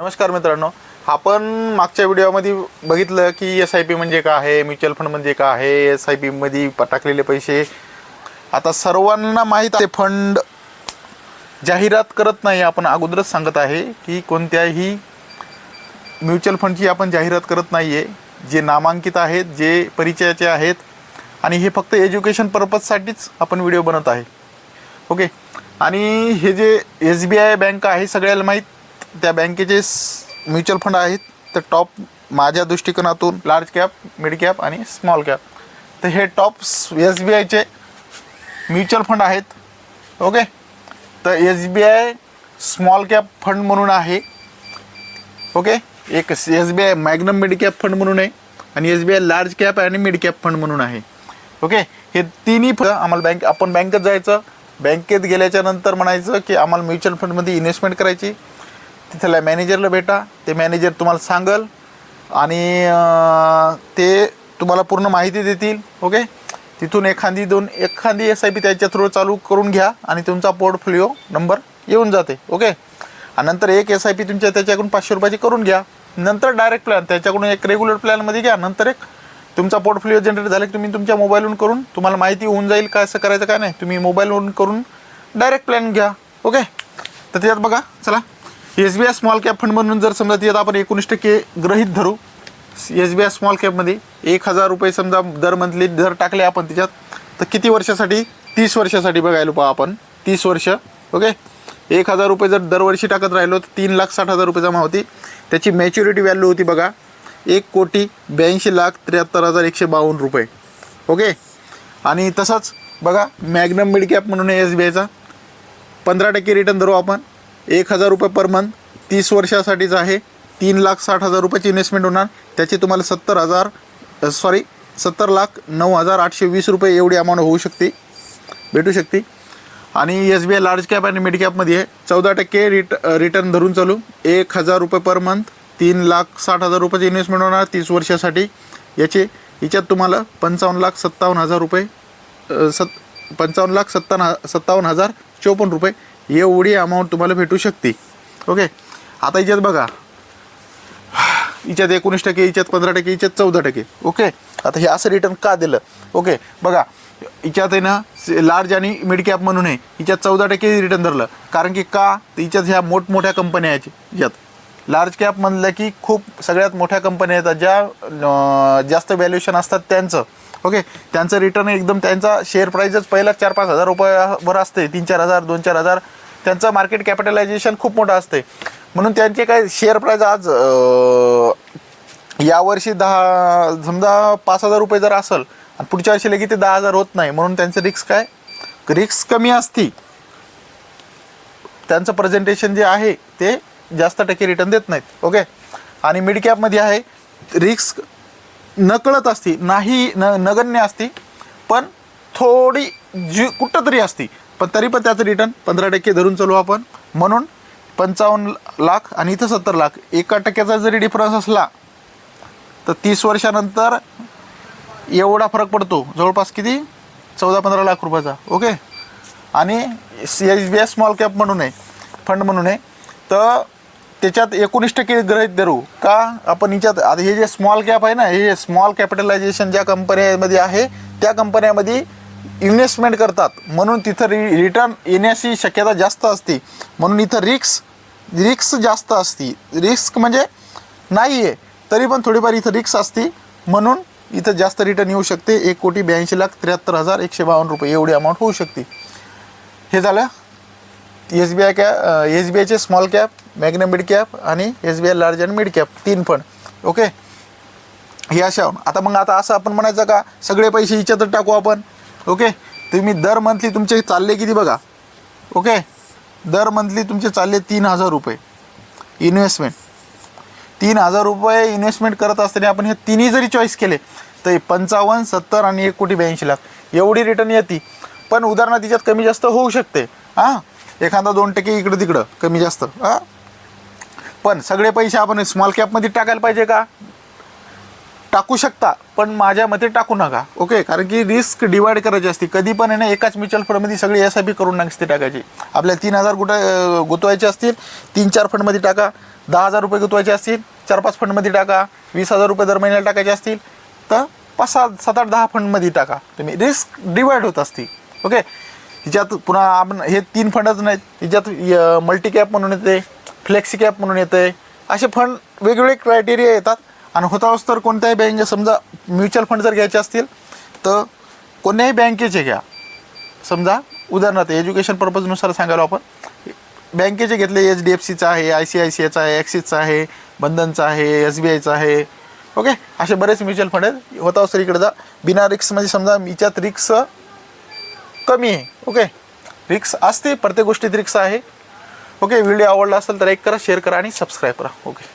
नमस्कार मित्रांनो, आपण मागच्या व्हिडिओमध्ये बघितलं की SIP म्हणजे काय आहे, म्युच्युअल फंड म्हणजे काय आहे, SIP मध्ये टाकलेले पैसे. आता सर्वांना माहीत आहे फंड जाहिरात करत नाही. आपण अगोदरच सांगत आहे की कोणत्याही म्युच्युअल फंडची आपण जाहिरात करत नाही आहे. जे नामांकित आहेत, जे परिचयाचे आहेत आणि हे फक्त एज्युकेशन पर्पजसाठीच आपण व्हिडिओ बनवत आहे. ओके. आणि हे जे SBI बँक आहे सगळ्याला माहीत, त्या बँकेचे म्युच्युअल फंड आहेत. तर टॉप माझ्या दृष्टिकोनातून लार्ज कॅप, मिड कॅप आणि स्मॉल कॅप. तर हे टॉप SBIचे म्युच्युअल फंड आहेत. ओके. तर SBI स्मॉल कॅप फंड म्हणून आहे. ओके. एक SBI Magnum mid cap fund म्हणून आहे आणि SBI लार्ज कॅप आणि मिड कॅप फंड म्हणून आहे. ओके. हे तिन्ही आम्हाला आपण बँकेत जायचं, बँकेत गेल्याच्या नंतर म्हणायचं की आम्हाला म्युच्युअल फंडमध्ये इन्व्हेस्टमेंट करायची. तिथल्या मॅनेजरला भेटा, ते मॅनेजर तुम्हाला सांगल आणि ते तुम्हाला पूर्ण माहिती देतील. ओके. तिथून एखादी SIP त्याच्या थ्रू चालू करून घ्या आणि तुमचा पोर्टफोलिओ नंबर येऊन जाते. ओके. आणि नंतर एक SIP तुमच्या त्याच्याकडून 500 रुपयाची करून घ्या. नंतर डायरेक्ट प्लॅन त्याच्याकडून एक रेग्युलर प्लॅनमध्ये घ्या. नंतर एक तुमचा पोर्टफोलिओ जनरेट झाला की तुम्ही तुमच्या मोबाईलवरून करून तुम्हाला माहिती होऊन जाईल काय असं करायचं काय नाही. तुम्ही मोबाईलवरून करून डायरेक्ट प्लॅन घ्या. ओके. तर त्याच्यात बघा, चला SBI स्मॉल कॅप फंड म्हणून जर समजा त्यात आपण 19% गृहीत धरू. SBI स्मॉल कॅपमध्ये 1000 रुपये समजा दर मंथली जर टाकले आपण त्याच्यात, तर किती वर्षासाठी? 30 वर्षासाठी बघायला पहा आपण. 30 वर्ष. ओके. 1000 रुपये जर दरवर्षी टाकत राहिलो तर 3,60,000 रुपये जमा होती. त्याची मॅच्युरिटी व्हॅल्यू होती बघा 1,82,73,152 रुपये. ओके. आणि तसंच बघा मॅग्नम मिड कॅप म्हणून SBIचा 15% रिटर्न धरू आपण. 1000 रुपये पर मंथ, 30 वर्षासाठीच आहे. 3,60,000 रुपयाची इन्व्हेस्टमेंट होणार. त्याची तुम्हाला 70,09,820 रुपये एवढी अमाऊंट होऊ शकते, भेटू शकते. आणि SBI लार्ज कॅप आणि मिड कॅपमध्ये 14% रिटर्न धरून चालू. 1000 रुपये पर मंथ, 3,60,000 रुपयाची इन्व्हेस्टमेंट होणार 30 वर्षासाठी. याच्यात तुम्हाला 55,57,000 रुपये 55,57,054 रुपये एवढी अमाऊंट तुम्हाला भेटू शकते. ओके. आता याच्यात बघा, याच्यात 19%, याच्यात 15%, याच्यात 14%. ओके. आता हे असं रिटर्न का दिलं? ओके. बघा याच्यात आहे ना लार्ज आणि मिड कॅप म्हणून आहे, याच्यात 14% रिटर्न धरलं. कारण की का? तर याच्यात ह्या मोठमोठ्या कंपन्या आहेत. याच्यात लार्ज कॅप म्हणलं की खूप सगळ्यात मोठ्या कंपन्या आहेत ज्या जास्त व्हॅल्युएशन असतात त्यांचं. ओके. त्यांचं रिटर्न एकदम, त्यांचा शेअर प्राईजच पहिला 4-5 हजार रुपयावर असते. 3-4 हजार, 2-4 हजार. त्यांचं मार्केट कॅपिटलायझेशन खूप मोठं असते. म्हणून त्यांचे काय शेअर प्राईज आज यावर्षी समजा 5,000 रुपये जर असेल आणि पुढच्या वर्षी लगेच ते 10,000 होत नाही. म्हणून त्यांचं रिस्क कमी असते. त्यांचं प्रेझेंटेशन जे आहे ते जास्त टक्के रिटर्न देत नाहीत. ओके. आणि मिड कॅपमध्ये आहे रिस्क नकळत असते, नगण्य असते, पण थोडी कुठं तरी असते. पण तरी पण त्याचं रिटर्न 15% धरून चालू आपण. म्हणून 55 लाख आणि इथं 70 लाख 1% जरी डिफरन्स असला तर 30 वर्षानंतर एवढा फरक पडतो. जवळपास किती? 14-15 लाख रुपयाचा. ओके. आणि SBI स्मॉल कॅप म्हणून आहे, फंड म्हणून आहे. तर त्याच्यात 19% गृहीत धरू का आपण? याच्यात आता हे जे स्मॉल कॅप आहे ना, हे स्मॉल कॅपिटलायझेशन ज्या कंपन्यामध्ये आहे त्या कंपन्यामध्ये इन्व्हेस्टमेंट करतात. म्हणून तिथं रिटर्न येण्याची शक्यता जास्त असते. म्हणून इथं रिक्स जास्त असते. रिस्क म्हणजे नाही आहे तरी पण थोडीफार इथं रिक्स असते. म्हणून इथं जास्त रिटर्न येऊ शकते. 1,82,73,152 रुपये एवढी अमाऊंट होऊ शकते. हे झालं SBIचे small cap, magnum mid cap आणि SBI लार्ज आणि मिड कॅप 3 फंड. ओके. हे अशा. आता असं आपण म्हणायचं का सगळे पैसे हिच्यातच टाकू आपण? ओके. तुम्ही दर मंथली तुमचे चालले किती बघा. ओके. दर मंथली तुमचे चालले 3,000 रुपये इन्व्हेस्टमेंट. 3,000 रुपये इन्व्हेस्टमेंट करत असताना आपण हे तिन्ही जरी चॉईस केले तर 55, 70 आणि 1,82,00,000 एवढी रिटर्न येते. पण उदाहरणार्थ तिच्यात कमी जास्त होऊ शकते. हां, एखादा 2% इकडं तिकडं कमी जास्त. पण सगळे पैसे आपण स्मॉल कॅपमध्ये टाकायला पाहिजे का? टाकू शकता, पण माझ्या मते टाकू नका. ओके, कारण की रिस्क डिवाइड करायची असते. कधी पण आहे ना एकाच म्युच्युअल फंडमध्ये सगळी SIP करून नसते टाकायची. आपल्याला 3,000 गुंतवायचे असतील 3-4 फंडमध्ये टाका. 10,000 रुपये गुंतवायचे असतील 4-5 फंडमध्ये टाका. 20,000 रुपये दर महिन्याला टाकायचे असतील तर 5-7-8-10 फंडमध्ये टाका. तुम्ही रिस्क डिवाइड होत असते. ओके, हिच्यात पुन्हा आपण हे 3 फंडच नाहीत, हिच्यात मल्टी कॅप म्हणून येते, फ्लेक्सी कॅप म्हणून येते. असे फंड वेगवेगळे क्रायटेरिया येतात. आणि होताच तर कोणत्याही बँक समजा म्युच्युअल फंड जर घ्यायचे असतील तर कोणत्याही बँकेचे घ्या. समजा उदाहरणार्थ एज्युकेशन पर्पजनुसार सांगायला आपण बँकेचे घेतले, HDFCचा आहे, ICICIचा आहे, ॲक्सिसचा आहे, बंधनचा आहे, SBIचा आहे. ओके, असे बरेच म्युच्युअल फंड आहेत. होताच तर इकडे जा. बिना रिक्समध्ये समजा हिच्यात रिक्स कमी आहे. ओके, रिक्स असते, प्रत्येक गोष्टीत रिक्स आहे. ओके, व्हिडिओ आवडला असेल तर लाईक करा, शेअर करा आणि सबस्क्राईब करा. ओके.